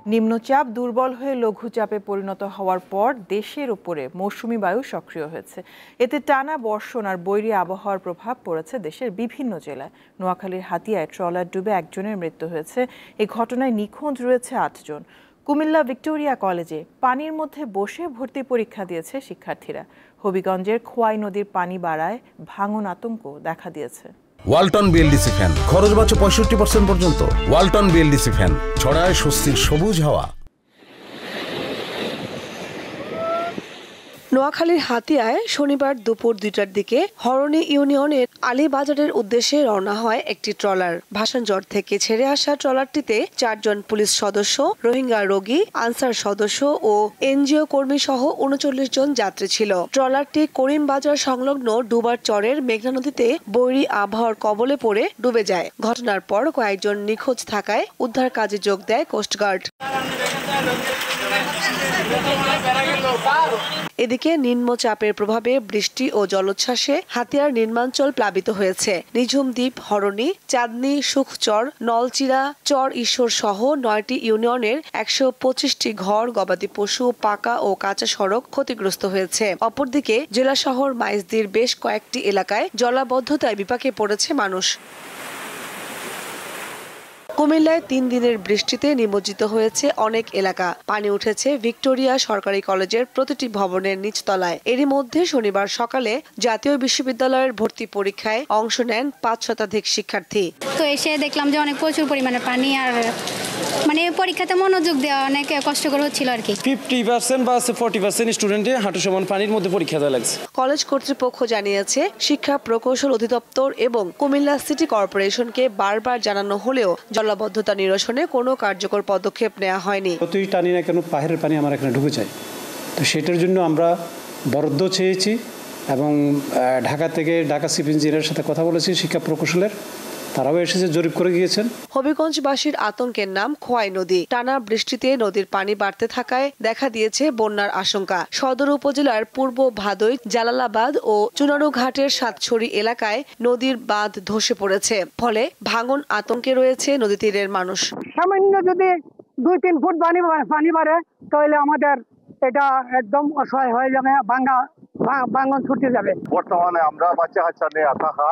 নিম্নচাপ দুর্বল হয়ে লঘুচাপে পরিণত হওয়ার পর দেশের উপরে মৌসুমী বায়ু সক্রিয় হয়েছে। এতে টানা বর্ষণ আর বৈরী আবহাওয়ার প্রভাব পড়েছে দেশের বিভিন্ন জেলায়। নোয়াখালীর হাতিয়ায় ট্রলার ডুবে একজনের মৃত্যু হয়েছে। এই ঘটনায় নিখোঁজ রয়েছে ৮ জন। কুমিল্লা ভিক্টোরিয়া কলেজে পানির মধ্যে বসে ভর্তি পরীক্ষা দিয়েছে শিক্ষার্থীরা। হবিগঞ্জের খোয়াই নদীর পানি বাড়ায় ভাঙন আতঙ্ক দেখা দিয়েছে। ওয়ালটন বিএলডিসি ফ্যান, খরচ বাঁচে 65% পর্যন্ত। ওয়ালটন বিএলডিসি ফ্যান ছড়ায় স্বস্তির সবুজ হাওয়া। নোয়াখালীর হাতিয়ায় শনিবার দুপুর 2টার দিকে হরণী ইউনিয়নের আলীবাজারের উদ্দেশ্যে রওনা হয় একটি ট্রলার। ভাসানজর থেকে ছেড়ে আসা ট্রলারটিতে 4 জন পুলিশ সদস্য, রোহিঙ্গা রোগী, আনসার সদস্য ও এনজিও কর্মী সহ 39 জন যাত্রী ছিল। ট্রলারটি করিমবাজার সংলগ্ন ডুবার চরের মেঘনা নদীতে বৈরী আবহাওয়ার কবলে পড়ে ডুবে যায়। ঘটনার পর কয়েকজন নিখোঁজ থাকায় উদ্ধার কাজে যোগ দেয় কোস্টগার্ড। এদিকে নিম্নচাপের প্রভাবে বৃষ্টি ও জলোচ্ছ্বাসে হাতিয়ার নির্মাঞ্চল প্লাবিত হয়েছে। নিঝুম দ্বীপ, হরণী, চাঁদনী, সুখচর, নলচিরা, চর ঈশ্বর সহ 9টি ইউনিয়নের 125টি ঘর, গবাদি পশু, পাকা ও কাঁচা সড়ক ক্ষতিগ্রস্ত হয়েছে। অপরদিকে জেলা শহর মাইজদীর বেশ কয়েকটি এলাকায় জলাবদ্ধতায় বিপাকে পড়েছে মানুষ। কুমিল্লায় 3 দিনের বৃষ্টিতে নিমজ্জিত হয়েছে অনেক এলাকা। পানি উঠেছে ভিক্টোরিয়া সরকারি কলেজের প্রতিটি ভবনের নিচতলায়। এরই মধ্যে শনিবার সকালে জাতীয় বিশ্ববিদ্যালয়ের ভর্তি পরীক্ষায় অংশ নেন 5 শতাধিক শিক্ষার্থী। তো এসে দেখলাম যে অনেক প্রচুর পরিমাণে পানি, আর পরীক্ষাতে মনোযোগ দেওয়া অনেক কষ্টকর হচ্ছিল আর কি। 50% বা 40% স্টুডেন্টে হাঁটু সমান পানির মধ্যে পরীক্ষা দেওয়া লাগছে। কলেজ কর্তৃপক্ষ জানিয়েছে, শিক্ষা প্রকৌশল অধিদপ্তর এবং কুমিল্লা সিটি কর্পোরেশনকে বারবার জানানো হলেও জলাবদ্ধতা নিরসনে কোনো কার্যকর পদক্ষেপ নেওয়া হয়নি। যতই টানি না কেন পাহাড়ের পানি আমার এখানে ঢুকে যায়। তো সেটার জন্য আমরা বরাদ্দ চেয়েছি এবং ঢাকা চিফ ইঞ্জিনিয়ারের সাথে কথা বলেছি, শিক্ষা প্রকৌশলের, তারাও এসেছে, জরিপ করে গিয়েছেন। হবিগঞ্জবাসীর আতঙ্কের নাম খোয়াই নদী। টানা বৃষ্টিতে নদীর পানি বাড়তে থাকায় দেখা দিয়েছে বন্যার আশঙ্কা। সদর উপজেলার পূর্ব ভাদই, জালালাবাদ ও চুনারু ঘাটের সাতছড়ি এলাকায় নদীর বাঁধ ধসে পড়েছে। ফলে ভাঙন আতঙ্কে রয়েছে নদী তীরের মানুষ। সামান্য যদি 2-3 ফুট পানি বাড়ে তাহলে আমাদের এটা একদম অসহায় হয়ে যাবে, ভাঙন ছুটে যাবে। বর্তমানে আমরা বাচ্চা নিয়ে থাকা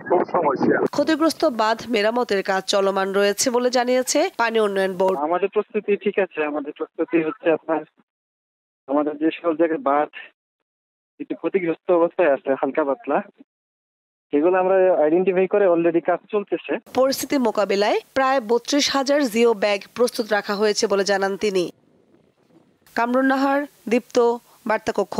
খুব সমস্যা। ক্ষতিগ্রস্ত বাঁধ মেরামতের কাজ চলমান রয়েছে বলে জানিয়েছে পানি উন্নয়ন বোর্ড। আমাদের প্রস্তুতি ঠিক আছে। আমাদের প্রস্তুতি হচ্ছে আমাদের যে সকল জায়গায় বাঁধ একটু ক্ষতিগ্রস্ত অবস্থায় আছে হালকা পাতলা, সেগুলো আমরা আইডেন্টিফাই করে অলরেডি কাজ চলতেছে। পরিস্থিতি মোকাবিলায় প্রায় 32,000 জিও ব্যাগ প্রস্তুত রাখা হয়েছে বলে জানান তিনি। কামরুন নাহার, দীপ্ত, বার্তা কক্ষ।